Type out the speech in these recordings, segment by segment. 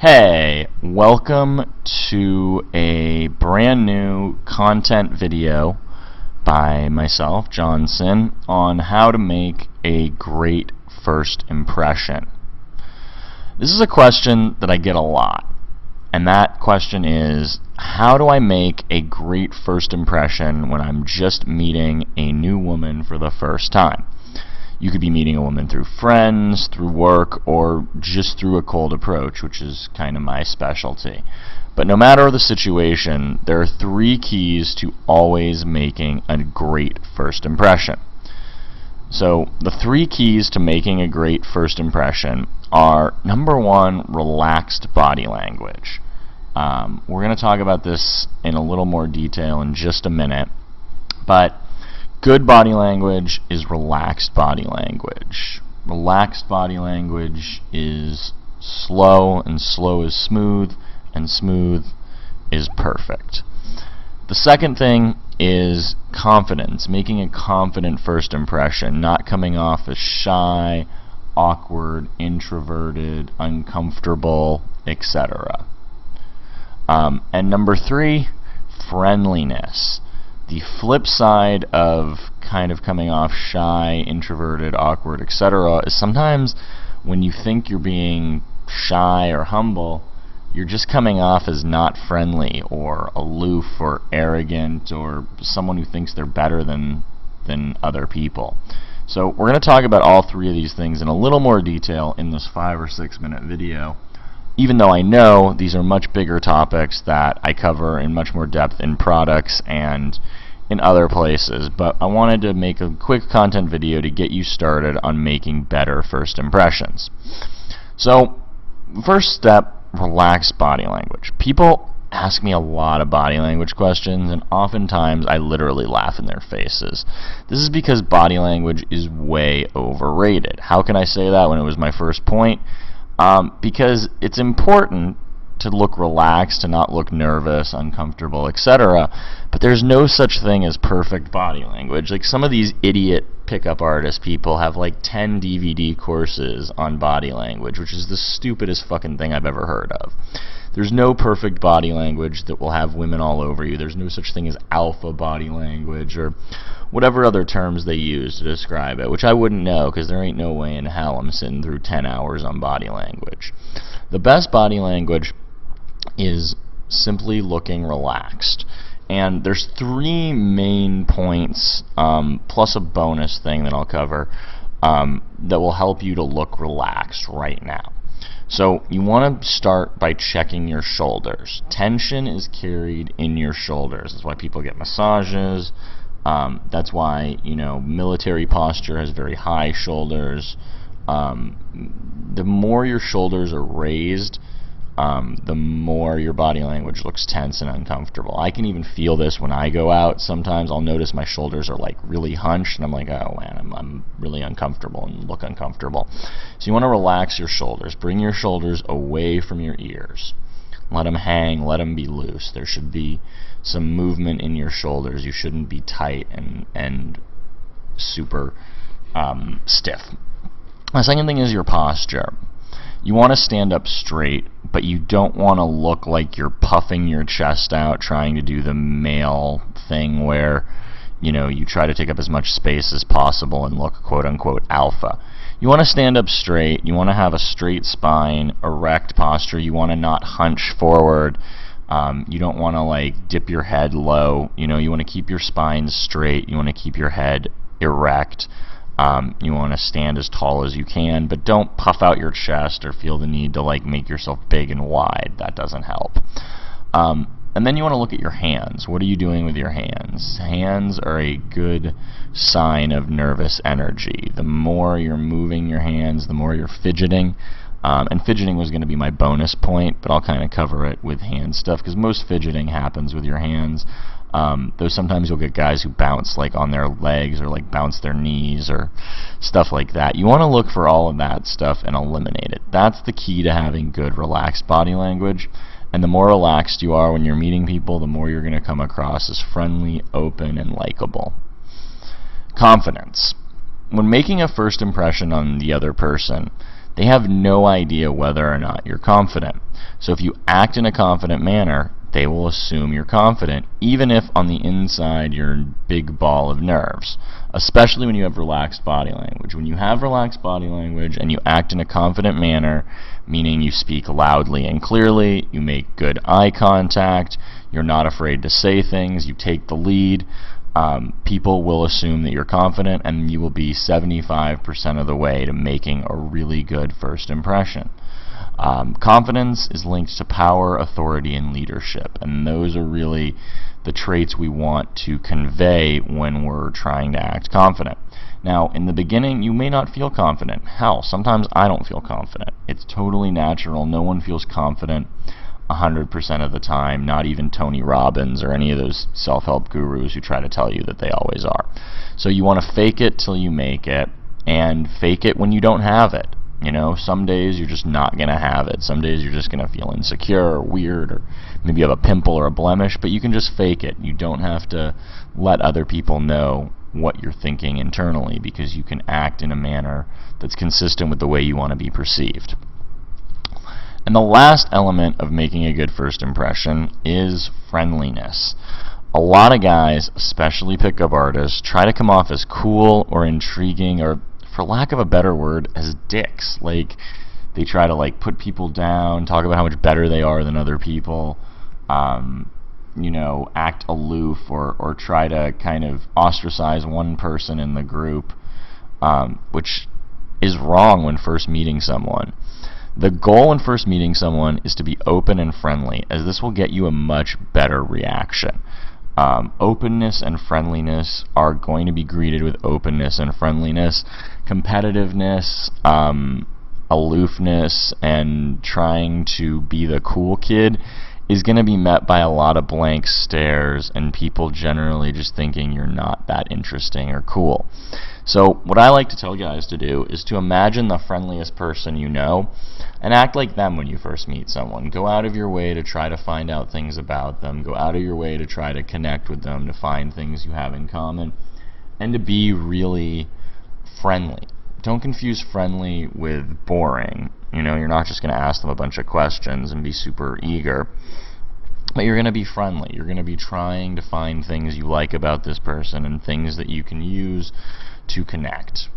Hey, welcome to a brand new content video by myself, Johnson, on how to make a great first impression. This is a question that I get a lot, and that question is, how do I make a great first impression when I'm just meeting a new woman for the first time? You could be meeting a woman through friends, through work, or just through a cold approach, which is kind of my specialty. But no matter the situation, there are 3 keys to always making a great first impression. So the 3 keys to making a great first impression are, number 1, relaxed body language. We're going to talk about this in a little more detail in just a minute, but good body language is relaxed body language. Relaxed body language is slow, and slow is smooth, and smooth is perfect. The second thing is confidence, making a confident first impression, not coming off as shy, awkward, introverted, uncomfortable, etc. And number 3, friendliness. The flip side of kind of coming off shy, introverted, awkward, etc. is sometimes when you think you're being shy or humble, you're just coming off as not friendly or aloof or arrogant or someone who thinks they're better than other people. So we're going to talk about all 3 of these things in a little more detail in this 5 or 6 minute video, even though I know these are much bigger topics that I cover in much more depth in products and in other places. But I wanted to make a quick content video to get you started on making better first impressions. So, first step, relax body language. People ask me a lot of body language questions, and oftentimes I literally laugh in their faces. This is because body language is way overrated. How can I say that when it was my first point? Because it's important to look relaxed, to not look nervous, uncomfortable, etc. But there's no such thing as perfect body language. Like some of these idiot pickup artist people have like 10 DVD courses on body language, which is the stupidest fucking thing I've ever heard of. There's no perfect body language that will have women all over you. There's no such thing as alpha body language or whatever other terms they use to describe it, which I wouldn't know because there ain't no way in hell I'm sitting through 10 hours on body language. The best body language is simply looking relaxed. And there's 3 main points, plus a bonus thing that I'll cover, that will help you to look relaxed right now. So you want to start by checking your shoulders. Tension is carried in your shoulders. That's why people get massages. That's why, military posture has very high shoulders. The more your shoulders are raised, the more your body language looks tense and uncomfortable. I can even feel this when I go out. Sometimes I'll notice my shoulders are like really hunched, and I'm like, oh man, I'm really uncomfortable and look uncomfortable. So you want to relax your shoulders. Bring your shoulders away from your ears. Let them hang, let them be loose. There should be some movement in your shoulders. You shouldn't be tight and super stiff. The second thing is your posture. You want to stand up straight, but you don't want to look like you're puffing your chest out trying to do the male thing where, you try to take up as much space as possible and look quote-unquote alpha. You want to stand up straight. You want to have a straight spine, erect posture. You want to not hunch forward. You don't want to dip your head low. You want to keep your spine straight. You want to keep your head erect. You want to stand as tall as you can, but don't puff out your chest or feel the need to make yourself big and wide. That doesn't help. And then you want to look at your hands. What are you doing with your hands? Hands are a good sign of nervous energy. The more you're moving your hands, the more you're fidgeting. And fidgeting was going to be my bonus point, but I'll kind of cover it with hand stuff because most fidgeting happens with your hands. Though sometimes you'll get guys who bounce on their legs or bounce their knees or stuff like that. You want to look for all of that stuff and eliminate it. That's the key to having good relaxed body language. And the more relaxed you are when you're meeting people, the more you're going to come across as friendly, open, and likable. Confidence. When making a first impression on the other person, they have no idea whether or not you're confident. So if you act in a confident manner, they will assume you're confident, even if on the inside you're a big ball of nerves, especially when you have relaxed body language. When you have relaxed body language and you act in a confident manner, meaning you speak loudly and clearly, you make good eye contact, you're not afraid to say things, you take the lead, people will assume that you're confident, and you will be 75% of the way to making a really good first impression. Confidence is linked to power, authority, and leadership, and those are really the traits we want to convey when we're trying to act confident. Now, in the beginning, you may not feel confident. Hell, sometimes I don't feel confident. It's totally natural. No one feels confident 100% of the time, not even Tony Robbins or any of those self-help gurus who try to tell you that they always are. So you want to fake it till you make it, and fake it when you don't have it. You know, some days you're just not going to have it. Some days you're just going to feel insecure or weird, or maybe you have a pimple or a blemish, but you can just fake it. You don't have to let other people know what you're thinking internally, because you can act in a manner that's consistent with the way you want to be perceived. And the last element of making a good first impression is friendliness. A lot of guys, especially pickup artists, try to come off as cool or intriguing, or for lack of a better word, as dicks. Like, they try to put people down, talk about how much better they are than other people, act aloof, or try to kind of ostracize one person in the group, which is wrong when first meeting someone. The goal when first meeting someone is to be open and friendly, as this will get you a much better reaction. Openness and friendliness are going to be greeted with openness and friendliness. Competitiveness, aloofness, and trying to be the cool kid is going to be met by a lot of blank stares and people generally just thinking you're not that interesting or cool. So what I like to tell guys to do is to imagine the friendliest person you know and act like them when you first meet someone. Go out of your way to try to find out things about them. Go out of your way to try to connect with them, to find things you have in common, and to be really friendly. Don't confuse friendly with boring. You're not just going to ask them a bunch of questions and be super eager, but you're going to be friendly. You're going to be trying to find things you like about this person and things that you can use to connect.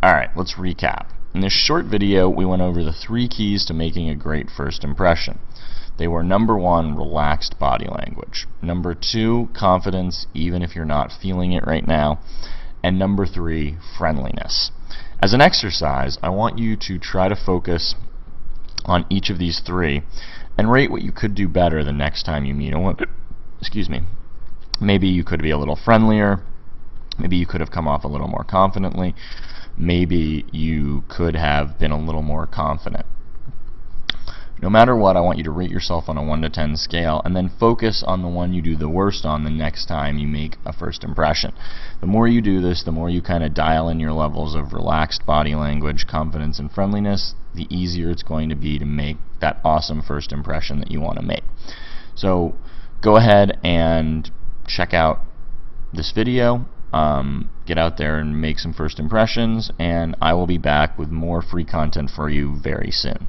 Alright, let's recap. In this short video, we went over the 3 keys to making a great first impression. They were: number 1, relaxed body language; number 2, confidence, even if you're not feeling it right now; and number 3, friendliness. As an exercise, I want you to try to focus on each of these 3 and rate what you could do better the next time you meet a woman. Excuse me. Maybe you could be a little friendlier. Maybe you could have come off a little more confidently. Maybe you could have been a little more confident. No matter what, I want you to rate yourself on a 1 to 10 scale and then focus on the one you do the worst on the next time you make a first impression. The more you do this, the more you kind of dial in your levels of relaxed body language, confidence, and friendliness, the easier it's going to be to make that awesome first impression that you want to make. So go ahead and check out this video. Get out there and make some first impressions, and I will be back with more free content for you very soon.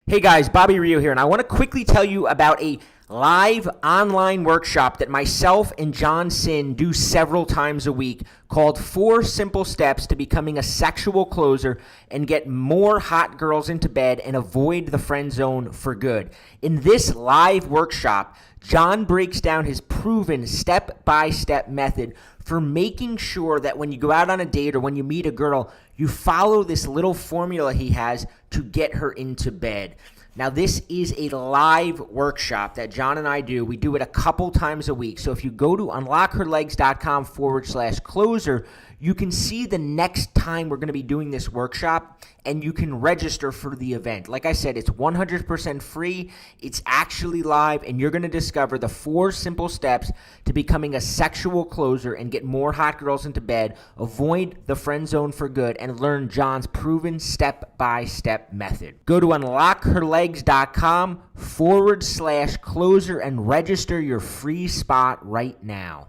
Hey guys, Bobby Rio here, and I want to quickly tell you about a live online workshop that myself and John Sin do several times a week called 4 Simple Steps to Becoming a Sexual Closer and Get More Hot Girls into Bed and Avoid the Friend Zone for Good. In this live workshop, John breaks down his proven step-by-step method for making sure that when you go out on a date or when you meet a girl, you follow this little formula he has to get her into bed. Now, this is a live workshop that John and I do. We do it a couple times a week. So if you go to unlockherlegs.com/closer, you can see the next time we're going to be doing this workshop, and you can register for the event. Like I said, it's 100% free. It's actually live, and you're going to discover the 4 simple steps to becoming a sexual closer and get more hot girls into bed, avoid the friend zone for good, and learn John's proven step-by-step method. Go to unlockherlegs.com/closer and register your free spot right now.